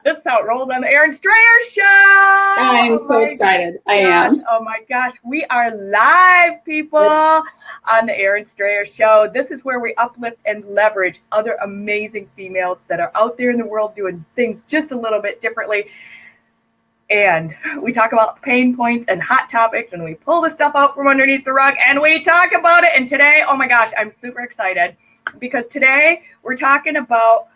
This is how it rolls on the Aaron Strayer Show. I'm so excited. I am. Oh my gosh. We are live, people, on the Aaron Strayer Show. This is where we uplift and leverage other amazing females that are out there in the world doing things just a little bit differently. And we talk about pain points and hot topics, and we pull the stuff out from underneath the rug and we talk about it. And today, oh my gosh, I'm super excited because today we're talking about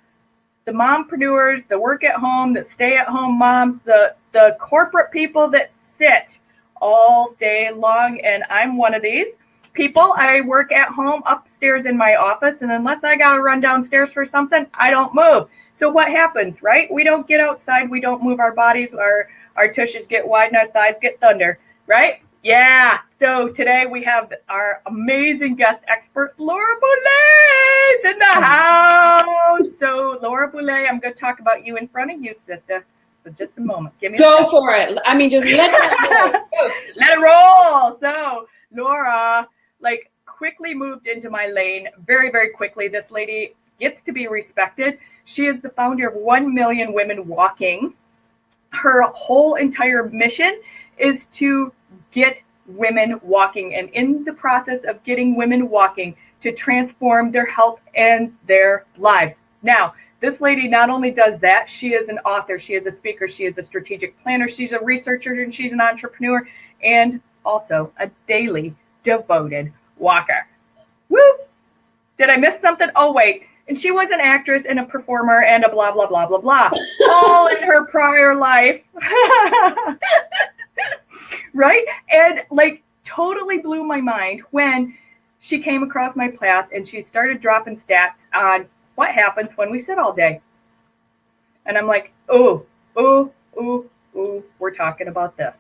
the mompreneurs, the work at home, the stay at home moms, the corporate people that sit all day long. And I'm one of these people. I work at home upstairs in my office, and unless I got to run downstairs for something, I don't move. So what happens, right? We don't get outside. We don't move our bodies. Our tushes get wide and our thighs get thunder, right? Yeah. So today we have our amazing guest expert, Laura Boulay, is in the house. So Laura Boulay, I'm going to talk about you in front of you, sister. So just a moment. Give me Go for it. I mean, just let that roll. Let it roll. So Laura, quickly moved into my lane very, very quickly. This lady gets to be respected. She is the founder of 1 Million Women Walking. Her whole entire mission is to get women walking, and in the process of getting women walking, to transform their health and their lives. Now, this lady not only does that, she is an author, she is a speaker, she is a strategic planner, she's a researcher, and she's an entrepreneur, and also a daily devoted walker. Woo! Did I miss something? Oh, wait. And she was an actress and a performer and a blah, blah, blah, blah, blah. All in her prior life. Right? And totally blew my mind when she came across my path and she started dropping stats on what happens when we sit all day. And I'm like, we're talking about this.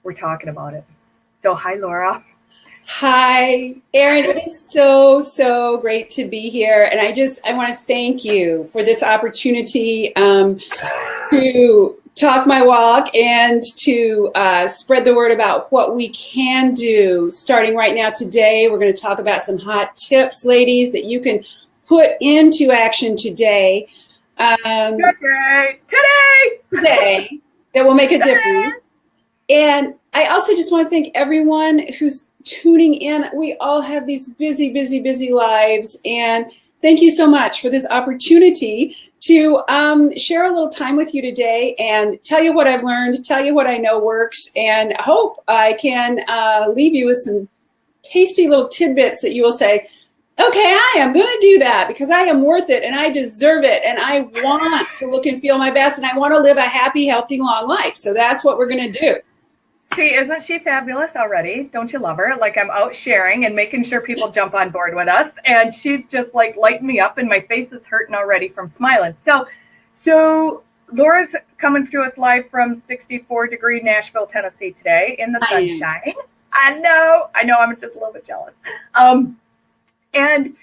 We're talking about it. So hi, Laura. Hi, Aaron. It is so great to be here. And I want to thank you for this opportunity to talk my walk and to spread the word about what we can do starting right now today. We're going to talk about some hot tips, ladies, that you can put into action today. Today, that will make a difference. And I also just want to thank everyone who's tuning in. We all have these busy lives, and thank you so much for this opportunity to share a little time with you today and tell you what I've learned, tell you what I know works, and hope I can leave you with some tasty little tidbits that you will say, okay, I am going to do that because I am worth it and I deserve it and I want to look and feel my best and I want to live a happy, healthy, long life. So that's what we're going to do. Isn't she fabulous already? Don't you love her? I'm out sharing and making sure people jump on board with us. And she's just lighting me up and my face is hurting already from smiling. So Laura's coming through us live from 64-degree Nashville, Tennessee today in the sunshine. I know, I'm just a little bit jealous. And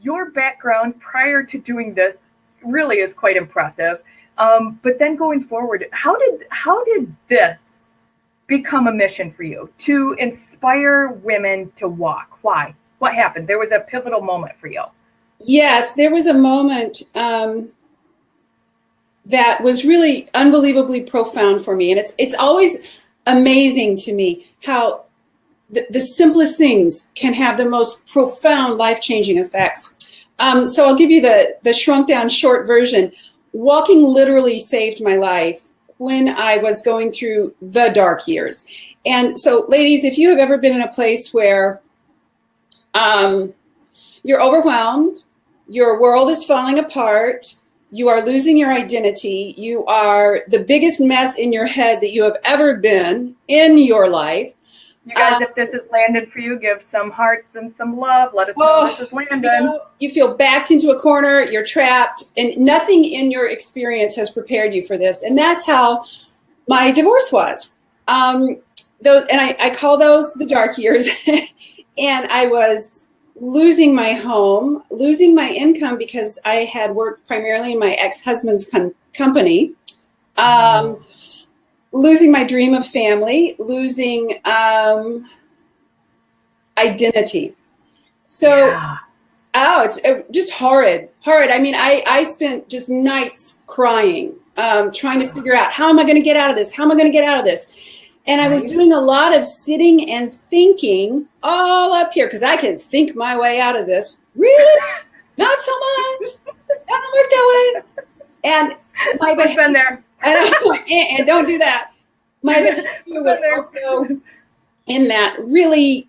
your background prior to doing this really is quite impressive. But then going forward, how did this become a mission for you to inspire women to walk? Why? What happened? There was a pivotal moment for you. Yes, there was a moment that was really unbelievably profound for me. And it's always amazing to me how the simplest things can have the most profound life-changing effects. So I'll give you the shrunk down short version. Walking literally saved my life when I was going through the dark years. And so, ladies, if you have ever been in a place where you're overwhelmed, your world is falling apart, you are losing your identity, you are the biggest mess in your head that you have ever been in your life. You guys, if this is landing for you, give some hearts and some love. Let us know this is landing. You feel backed into a corner, you're trapped, and nothing in your experience has prepared you for this. And that's how my divorce was. I call those the dark years. And I was losing my home, losing my income because I had worked primarily in my ex-husband's company. Losing my dream of family, losing identity. So Oh, it's just horrid. I mean, I spent just nights crying, trying to figure out, how am I going to get out of this? How am I going to get out of this? And I was doing a lot of sitting and thinking all up here, because I can think my way out of this. Really? Not so much. That doesn't work that way. And my We've been there. and don't do that. My behavior was also in that really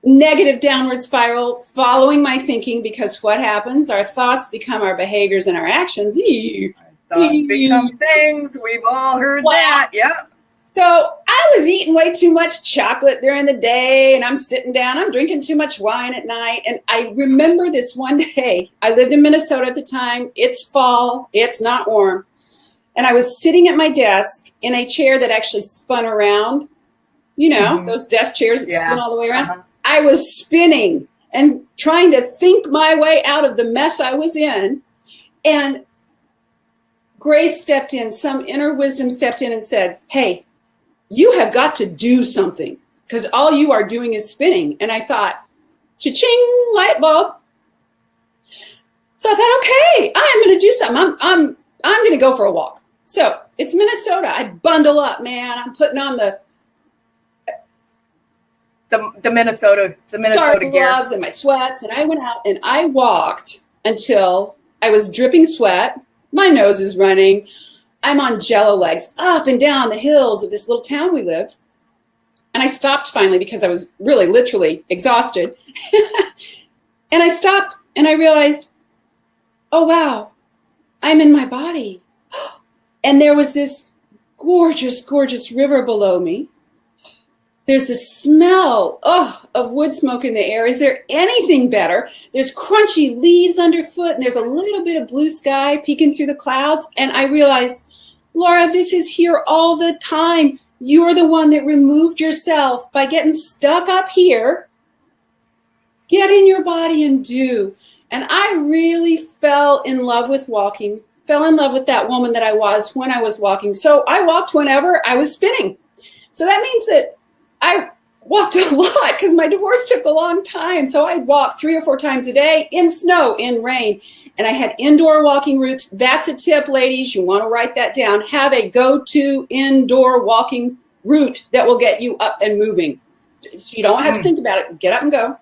negative downward spiral, following my thinking, because what happens? Our thoughts become our behaviors and our actions. Thoughts become things. We've all heard that. Yep. So I was eating way too much chocolate during the day, and I'm sitting down, I'm drinking too much wine at night. And I remember this one day, I lived in Minnesota at the time. It's fall, it's not warm. And I was sitting at my desk in a chair that actually spun around, you know, those desk chairs that spin all the way around. I was spinning and trying to think my way out of the mess I was in. And Grace stepped in, some inner wisdom stepped in and said, hey, you have got to do something, because all you are doing is spinning. And I thought, cha-ching, light bulb. So I thought, okay, I'm going to do something. I'm going to go for a walk. So it's Minnesota. I bundle up, man. I'm putting on the Minnesota gear, gloves and my sweats, and I went out and I walked until I was dripping sweat. My nose is running. I'm on jello legs up and down the hills of this little town we lived. And I stopped finally because I was really literally exhausted. And I stopped and I realized, oh, wow, I'm in my body. And there was this gorgeous, gorgeous river below me. There's the smell of wood smoke in the air. Is there anything better? There's crunchy leaves underfoot, and there's a little bit of blue sky peeking through the clouds. And I realized, Laura, this is here all the time. You're the one that removed yourself by getting stuck up here. Get in your body and do. And I really fell in love with walking, fell in love with that woman that I was when I was walking. So I walked whenever I was spinning. So that means that I walked a lot because my divorce took a long time. So I'd walk 3 or 4 times a day in snow, in rain. And I had indoor walking routes. That's a tip, ladies. You want to write that down. Have a go-to indoor walking route that will get you up and moving. So you don't have to think about it. Get up and go.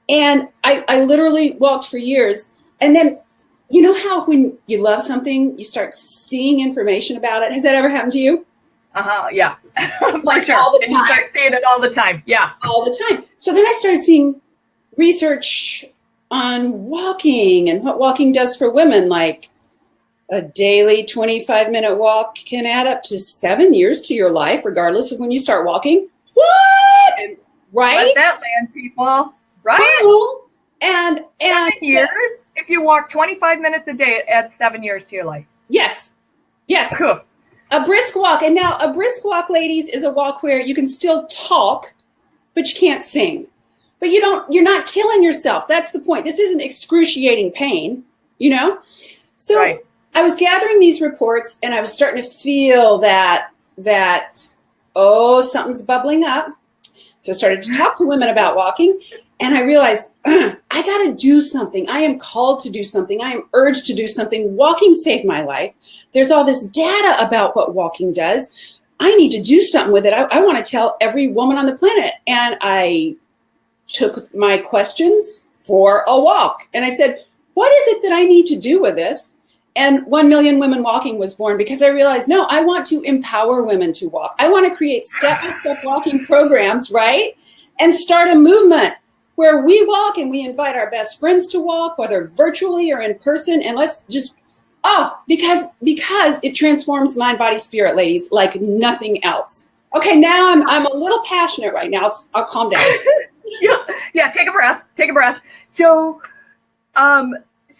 And I literally walked for years. And then, you know how when you love something, you start seeing information about it? Has that ever happened to you? Yeah. Like sure. All the time. You start seeing it all the time. Yeah. All the time. So then I started seeing research on walking and what walking does for women. Like a daily 25-minute walk can add up to 7 years to your life, regardless of when you start walking. What? Right? Let that land, people. Right? Oh. And 7 years? If you walk 25 minutes a day, it adds 7 years to your life. Yes. Cool. A brisk walk. And now a brisk walk, ladies, is a walk where you can still talk, but you can't sing. But you're not killing yourself. That's the point. This isn't excruciating pain, you know? So right. I was gathering these reports and I was starting to feel that, something's bubbling up. So I started to talk to women about walking. And I realized, I got to do something. I am called to do something. I am urged to do something. Walking saved my life. There's all this data about what walking does. I need to do something with it. I want to tell every woman on the planet. And I took my questions for a walk. And I said, what is it that I need to do with this? And 1 Million Women Walking was born because I realized, no, I want to empower women to walk. I want to create step-by-step walking programs, right? And start a movement where we walk and we invite our best friends to walk, whether virtually or in person. And let's just, because it transforms mind, body, spirit, ladies, like nothing else. Okay, now I'm a little passionate right now. I'll calm down. Yeah, take a breath. So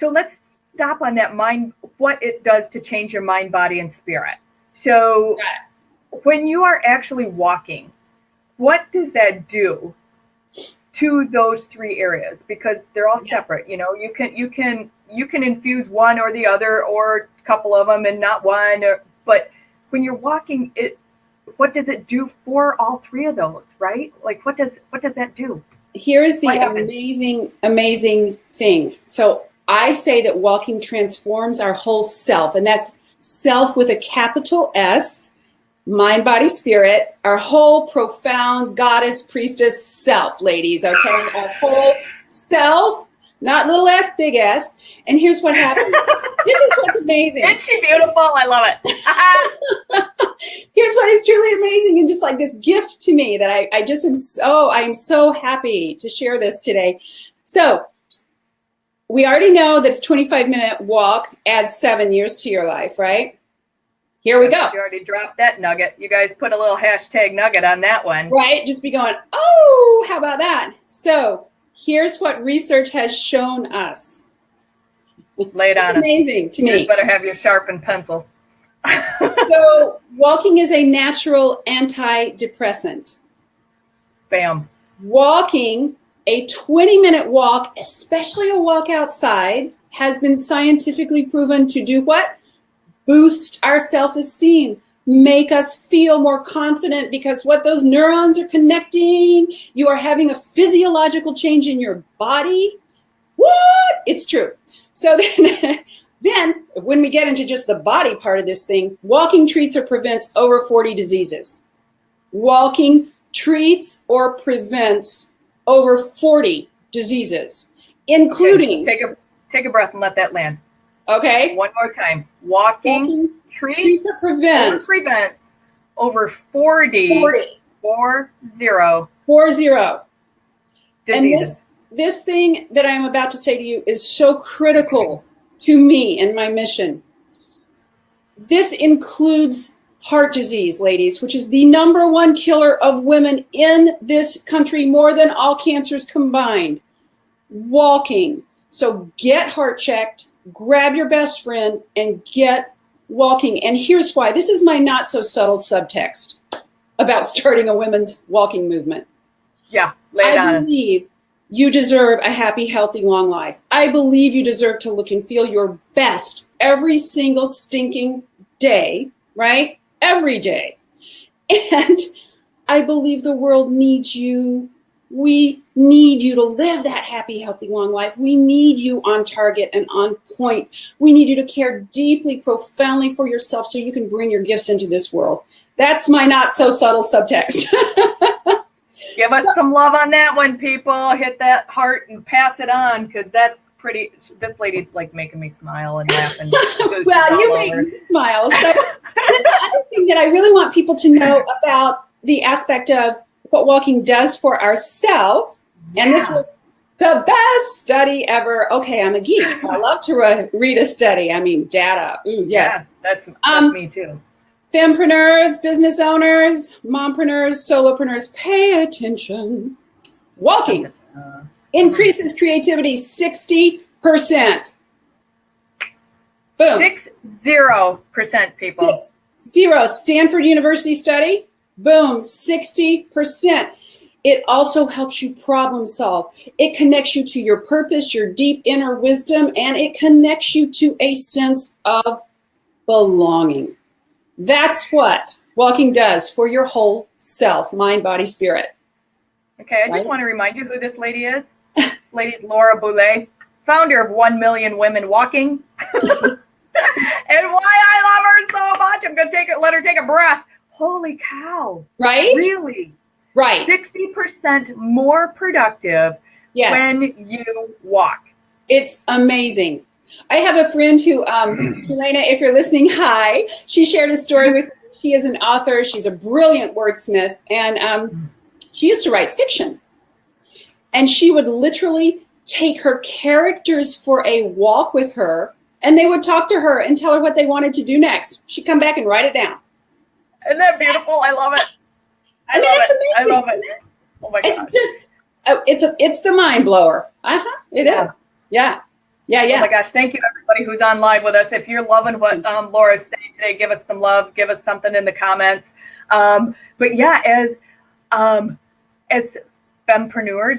let's stop on that mind, what it does to change your mind, body, and spirit. So when you are actually walking, what does that do to those 3 areas? Because they're all separate. You know, you can infuse one or the other or a couple of them and not one. But when you're walking, what does it do for all 3 of those? Right? Like what does that do? here is the amazing thing. So I say that walking transforms our whole self, and that's self with a capital S, mind, body, spirit, our whole profound goddess, priestess self, ladies, okay? Our whole self, not little s, big S. And here's what happens. This is what's amazing. Isn't she beautiful? I love it. Here's what is truly amazing, and just like this gift to me that I just I'm so happy to share this today. So we already know that a 25-minute walk adds 7 years to your life, right? Here we go. You already dropped that nugget. You guys put a little hashtag nugget on that one. Right? Just be going, oh, how about that? So here's what research has shown us. Lay it on us. Amazing to me. You better have your sharpened pencil. So walking is a natural antidepressant. Bam. Walking, a 20-minute walk, especially a walk outside, has been scientifically proven to do what? Boost our self-esteem, make us feel more confident, because what those neurons are connecting, you are having a physiological change in your body. What? It's true. So then when we get into just the body part of this thing, walking treats or prevents over 40 diseases. Walking treats or prevents over 40 diseases, including... Okay, take a breath and let that land. Okay. One more time. Walking treats or prevents over 40 diseases. And this thing that I'm about to say to you is so critical to me and my mission. This includes heart disease, ladies, which is the #1 killer of women in this country, more than all cancers combined. Walking. So get heart checked, grab your best friend, and get walking. And here's why. This is my not so subtle subtext about starting a women's walking movement. Yeah, lay it on us. I believe you deserve a happy, healthy, long life. I believe you deserve to look and feel your best every single stinking day, right? Every day. And I believe the world needs you. We need you to live that happy, healthy, long life. We need you on target and on point. We need you to care deeply, profoundly for yourself so you can bring your gifts into this world. That's my not so subtle subtext. Give us some love on that one, people. Hit that heart and pass it on, because that's pretty. This lady's like making me smile and laugh. And well, you make me smile. So the other thing that I really want people to know about the aspect of what walking does for ourselves, and this was the best study ever. Okay, I'm a geek. I love to read a study. I mean, data. Ooh, yes. Yeah, that's me too. Fempreneurs, business owners, mompreneurs, solopreneurs, pay attention. Walking increases creativity 60%. Boom. 60%, people. 60. Stanford University study. Boom. 60%. It also helps you problem solve. It connects you to your purpose, your deep inner wisdom, and it connects you to a sense of belonging. That's what walking does for your whole self, mind, body, spirit. Okay, I just want to remind you who this lady is. This lady's Laura Boulay, founder of 1 Million Women Walking. And why I love her so much, I'm going to let her take a breath. Holy cow. Right? Really? Right. 60% more productive when you walk. It's amazing. I have a friend who, Elena, if you're listening, hi. She shared a story with me. She is an author. She's a brilliant wordsmith. And she used to write fiction. And she would literally take her characters for a walk with her, and they would talk to her and tell her what they wanted to do next. She'd come back and write it down. Isn't that beautiful? I love it. I love it. Oh my gosh. It's the mind blower. It is. Yeah. Oh my gosh. Thank you, everybody who's on live with us. If you're loving what Laura's saying today, give us some love. Give us something in the comments. But yeah, as fempreneurs,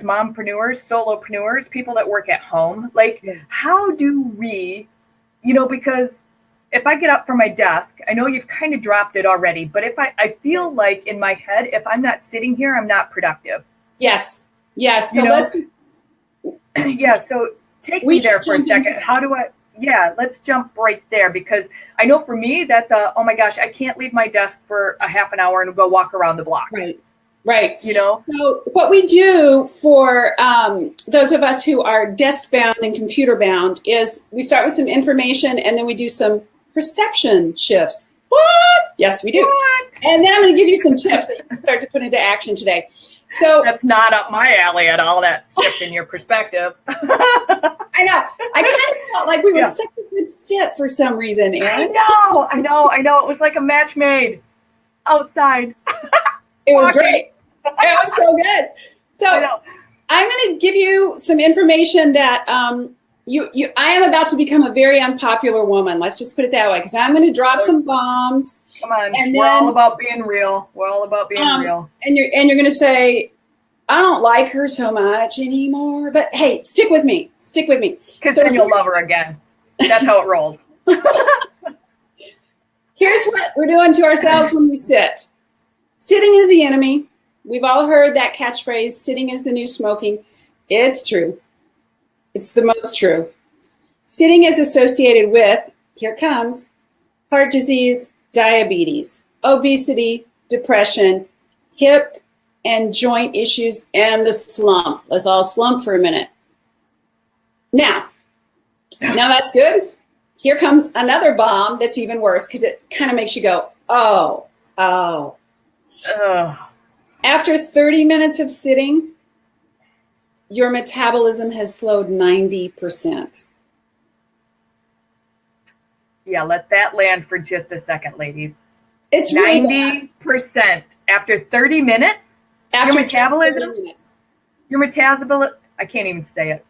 mompreneurs, solopreneurs, people that work at home, how do we, because if I get up from my desk, I know you've kind of dropped it already, but if I feel like in my head, if I'm not sitting here, I'm not productive. Yes. Yes. So let's just. Yeah. So take me there for a second. How do I? Yeah, let's jump right there, because I know for me that's oh my gosh, I can't leave my desk for a half an hour and go walk around the block. Right. You know? So what we do for those of us who are desk bound and computer bound is we start with some information and then we do some perception shifts. What? Yes, we do. What? And then I'm going to give you some tips that you can start to put into action today. So that's not up my alley at all, that shift in your perspective. I know. I kind of felt like we were such a good fit for some reason, Erin. I know. It was like a match made outside. It was great. It was so good. So I'm going to give you some information that I am about to become a very unpopular woman. Let's just put it that way, because I'm going to drop some bombs. Come on, and we're all about being real. We're all about being real. And you're going to say, I don't like her so much anymore. But hey, stick with me. Because then you'll love her again. That's how it rolls. Here's what we're doing to ourselves when we sit. Sitting is the enemy. We've all heard that catchphrase, sitting is the new smoking. It's true. It's the most true. Sitting is associated with, here it comes, heart disease, diabetes, obesity, depression, hip and joint issues, and the slump. Let's all slump for a minute. Now that's good. Here comes another bomb that's even worse, because it kind of makes you go, oh. After 30 minutes of sitting, your metabolism has slowed 90%. Yeah, let that land for just a second, ladies. It's 90% after 30 minutes. After your metabolism. Your metabolism. I can't even say it.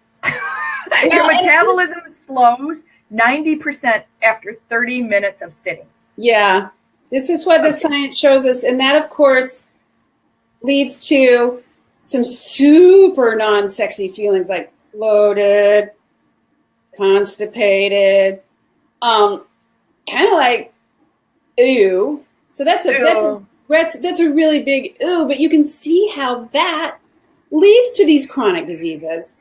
Your metabolism slows 90% after 30 minutes of sitting. Yeah, this is what the science shows us, and that, of course, leads to some super non-sexy feelings like bloated, constipated, kind of like ew. So that's a really big ew. But you can see how that leads to these chronic diseases.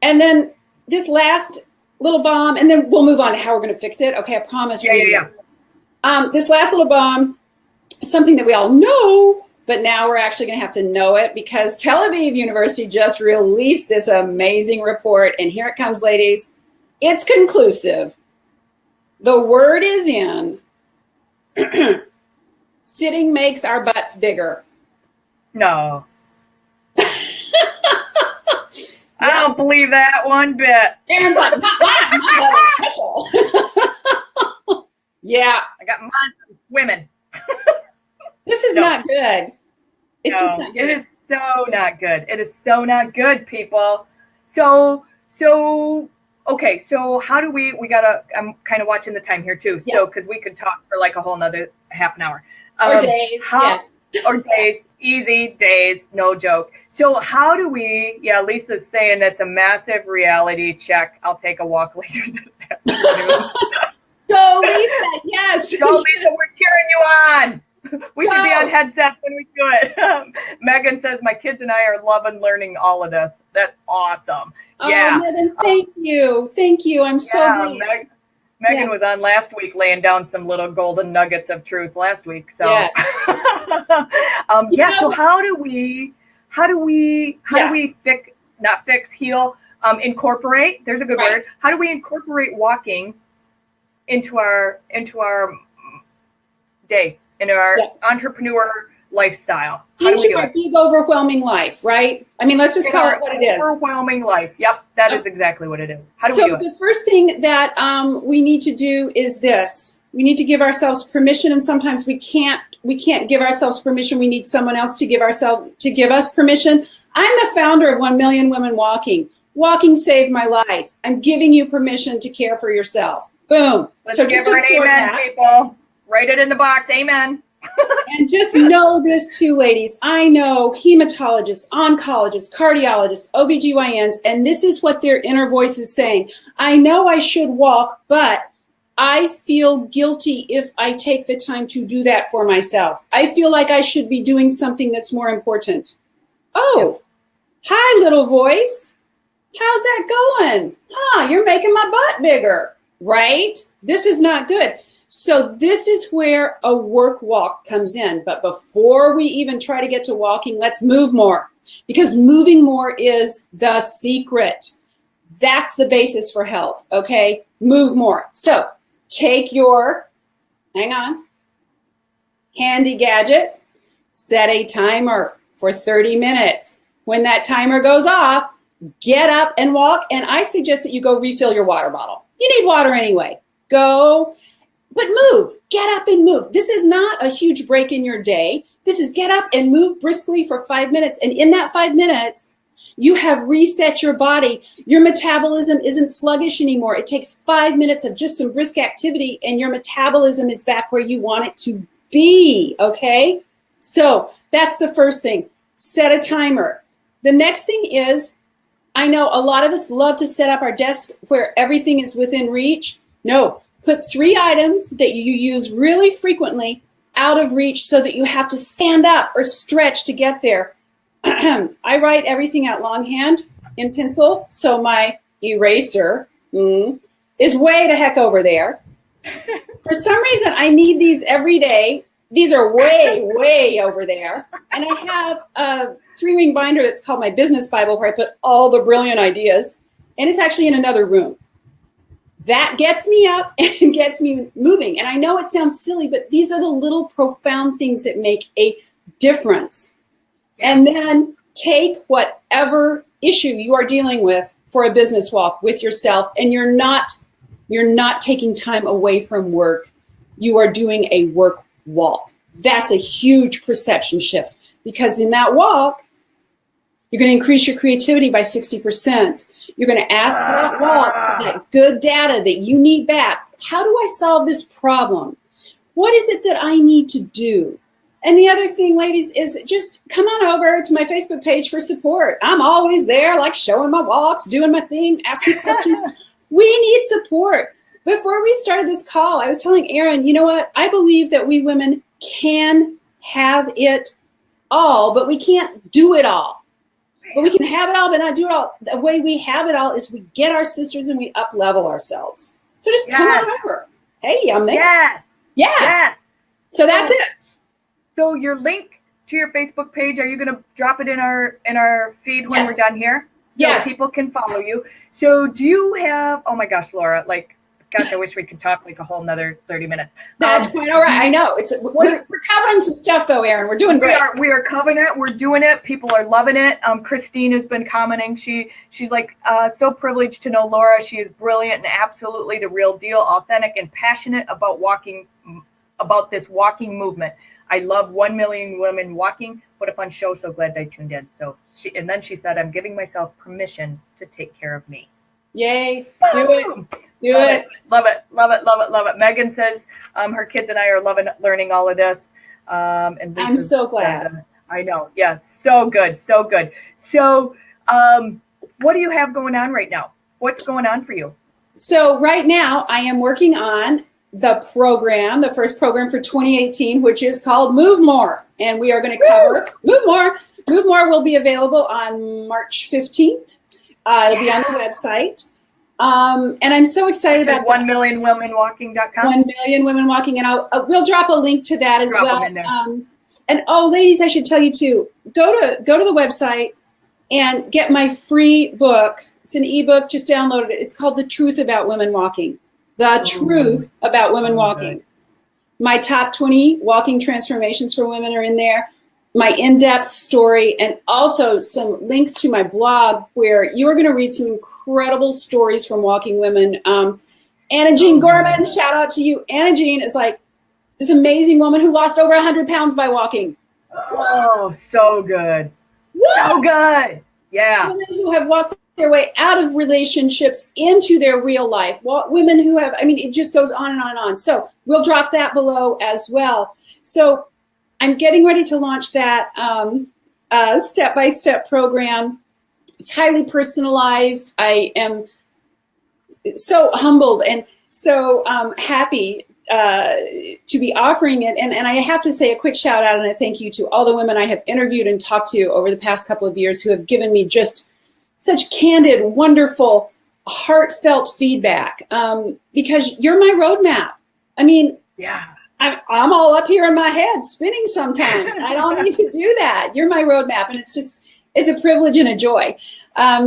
And then this last little bomb, and then we'll move on to how we're going to fix it. Okay, I promise. Yeah. This last little bomb is something that we all know. But now we're actually going to have to know it, because Tel Aviv University just released this amazing report. And here it comes, ladies. It's conclusive. The word is in. Sitting makes our butts bigger. No. I don't believe that one bit. Aaron's like, my butt is special. Yeah. I got mine from women. This is not good. It's just not good. It is so not good. It is so not good, people. So okay, so how do we gotta, I'm kind of watching the time here too. So, because we could talk for like a whole nother half an hour. Or days, yes. Or days, easy days, no joke. So how do we, Lisa's saying that's a massive reality check. I'll take a walk later this afternoon. Go, Lisa, yes. Go, Lisa, we're cheering you on. We should be on headsets when we do it. Megan says, my kids and I are loving learning all of this. That's awesome. Yeah. Megan, thank you. I'm so glad. Megan was on last week laying down some little golden nuggets of truth last week. So, yes. So how do we heal, incorporate, there's a good word. How do we incorporate walking into our day? In our entrepreneur lifestyle. Into our big overwhelming life, right? I mean, let's just call it what it is. Overwhelming life. Yep, that is exactly what it is. How do we do it? So the first thing that we need to do is this. We need to give ourselves permission, and sometimes we can't give ourselves permission. We need someone else to give us permission. I'm the founder of 1 Million Women Walking. Walking saved my life. I'm giving you permission to care for yourself. Boom. Let's give her an amen, people. Write it in the box. Amen. And just know this too, ladies. I know hematologists, oncologists, cardiologists, OBGYNs, and this is what their inner voice is saying. I know I should walk, but I feel guilty if I take the time to do that for myself. I feel like I should be doing something that's more important. Oh, Hi, little voice. How's that going? You're making my butt bigger, right? This is not good. So this is where a work walk comes in. But before we even try to get to walking, let's move more, because moving more is the secret. That's the basis for health, okay? Move more. So take your, hang on, handy gadget, set a timer for 30 minutes. When that timer goes off, get up and walk. And I suggest that you go refill your water bottle. You need water anyway. Go, but move. Get up and move. This is not a huge break in your day. This is get up and move briskly for 5 minutes. And in that 5 minutes, you have reset your body. Your metabolism isn't sluggish anymore. It takes 5 minutes of just some brisk activity, and your metabolism is back where you want it to be, okay? So that's the first thing. Set a timer. The next thing is, I know a lot of us love to set up our desk where everything is within reach. No, put 3 items that you use really frequently out of reach so that you have to stand up or stretch to get there. I write everything out longhand in pencil, so my eraser is way the heck over there. For some reason, I need these every day. These are way, way over there. And I have a 3-ring binder that's called my business Bible, where I put all the brilliant ideas, and it's actually in another room. That gets me up and gets me moving. And I know it sounds silly, but these are the little profound things that make a difference. And then take whatever issue you are dealing with for a business walk with yourself, and you're not taking time away from work. You are doing a work walk. That's a huge perception shift, because in that walk, you're going to increase your creativity by 60%. You're going to ask for that walk for that good data that you need back. How do I solve this problem? What is it that I need to do? And the other thing, ladies, is just come on over to my Facebook page for support. I'm always there, like showing my walks, doing my thing, asking questions. We need support. Before we started this call, I was telling Erin, you know what? I believe that we women can have it all, but we can't do it all. But we can have it all, but not do it all. The way we have it all is we get our sisters and we up-level ourselves. So just come on over. Hey, I'm there. Yes. Yeah. Yes. So that's it. So your link to your Facebook page, are you going to drop it in our feed when we're done here? Yes. So people can follow you. So do you have, oh my gosh, Laura, like, gosh, I wish we could talk like a whole nother 30 minutes. That's quite all right. I know. We're covering some stuff though, Erin. We're doing great. We are covering it. We're doing it. People are loving it. Christine has been commenting. She's like so privileged to know Laura. She is brilliant and absolutely the real deal, authentic and passionate about this walking movement. I love 1 million women walking. What a fun show. So glad I tuned in. So then she said, I'm giving myself permission to take care of me. Yay. Do it. Do it. Love it. Love it. Love it. Love it. Megan says her kids and I are loving learning all of this. And I'm so glad. I know. Yeah. So good. So good. So what do you have going on right now? What's going on for you? So right now I am working on the first program for 2018, which is called Move More. And we are going to cover Move More. Move More will be available on March 15th. It'll be on the website. And I'm so excited about 1millionwomenwalking.com. 1 Million Women Walking. And we'll drop a link to that as well. And ladies, I should tell you too, go to the website and get my free book. It's an ebook, just download it. It's called The Truth About Women Walking. The Truth About Women Walking. My top 20 walking transformations for women are in there. My in-depth story, and also some links to my blog where you are going to read some incredible stories from walking women. Anna Jean Gorman, shout out to you. Anna Jean is like this amazing woman who lost over 100 pounds by walking. Oh, so good. So good. Yeah. Women who have walked their way out of relationships into their real life. Women who have, it just goes on and on and on. So we'll drop that below as well. So I'm getting ready to launch that step-by-step program. It's highly personalized. I am so humbled and so happy to be offering it. And I have to say a quick shout out and a thank you to all the women I have interviewed and talked to over the past couple of years who have given me just such candid, wonderful, heartfelt feedback, because you're my roadmap. I mean, yeah. I'm all up here in my head spinning sometimes. I don't need to do that. You're my roadmap, and it's a privilege and a joy.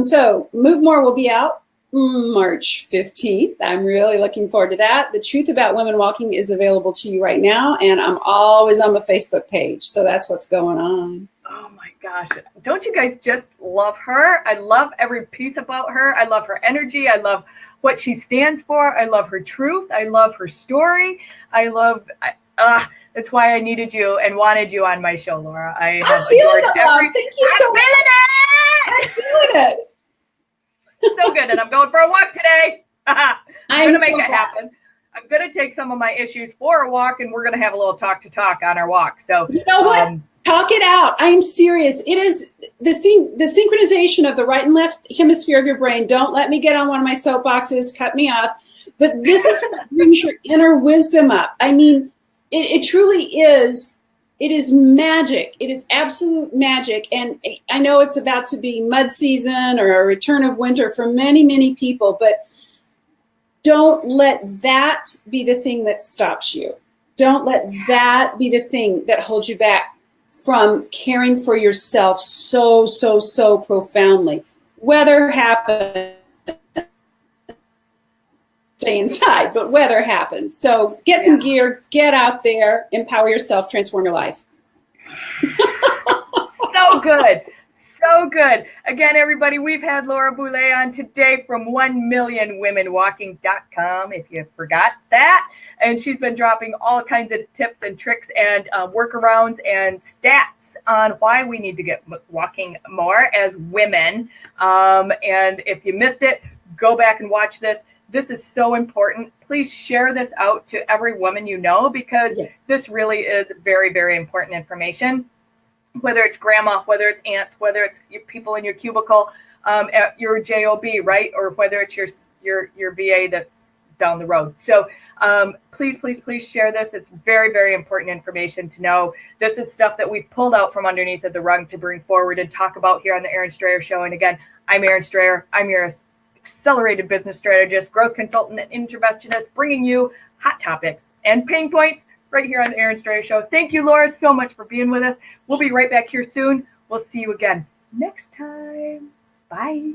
So Move More will be out March 15th. I'm really looking forward to that. The Truth About Women Walking is available to you right now, and I'm always on my Facebook page, so that's what's going on. Oh my gosh. Don't you guys just love her? I love every piece about her. I love her energy. I love what she stands for. I love her truth. I love her story. That's why I needed you and wanted you on my show, Laura. I have adored every. Thank you so much. I'm feeling it. So good. And I'm going for a walk today. I'm going to make it happen. I'm going to take some of my issues for a walk, and we're going to have a little talk on our walk. So you know what? Talk it out. I'm serious. It is the synchronization of the right and left hemisphere of your brain. Don't let me get on one of my soapboxes. Cut me off. But this is what brings your inner wisdom up. I mean, it truly is. It is magic. It is absolute magic. And I know it's about to be mud season or a return of winter for many, many people, but don't let that be the thing that stops you. Don't let that be the thing that holds you back from caring for yourself so, so, so profoundly. Weather happens, stay inside, but weather happens. So get some gear, get out there, empower yourself, transform your life. So good. So good. Again, everybody, we've had Laura Boulay on today from 1millionwomenwalking.com, if you forgot that. And she's been dropping all kinds of tips and tricks and workarounds and stats on why we need to get walking more as women. And if you missed it, go back and watch this. This is so important. Please share this out to every woman you know, because this really is very, very important information. Whether it's grandma, whether it's aunts, whether it's people in your cubicle, at your job, right? Or whether it's your VA that's down the road. So please, please, please share this. It's very, very important information to know. This is stuff that we've pulled out from underneath of the rug to bring forward and talk about here on the Erin Strayer Show. And again, I'm Erin Strayer. I'm your accelerated business strategist, growth consultant, and interventionist, bringing you hot topics and pain points right here on the Erin Strayer Show. Thank you, Laura, so much for being with us. We'll be right back here soon. We'll see you again next time. Bye.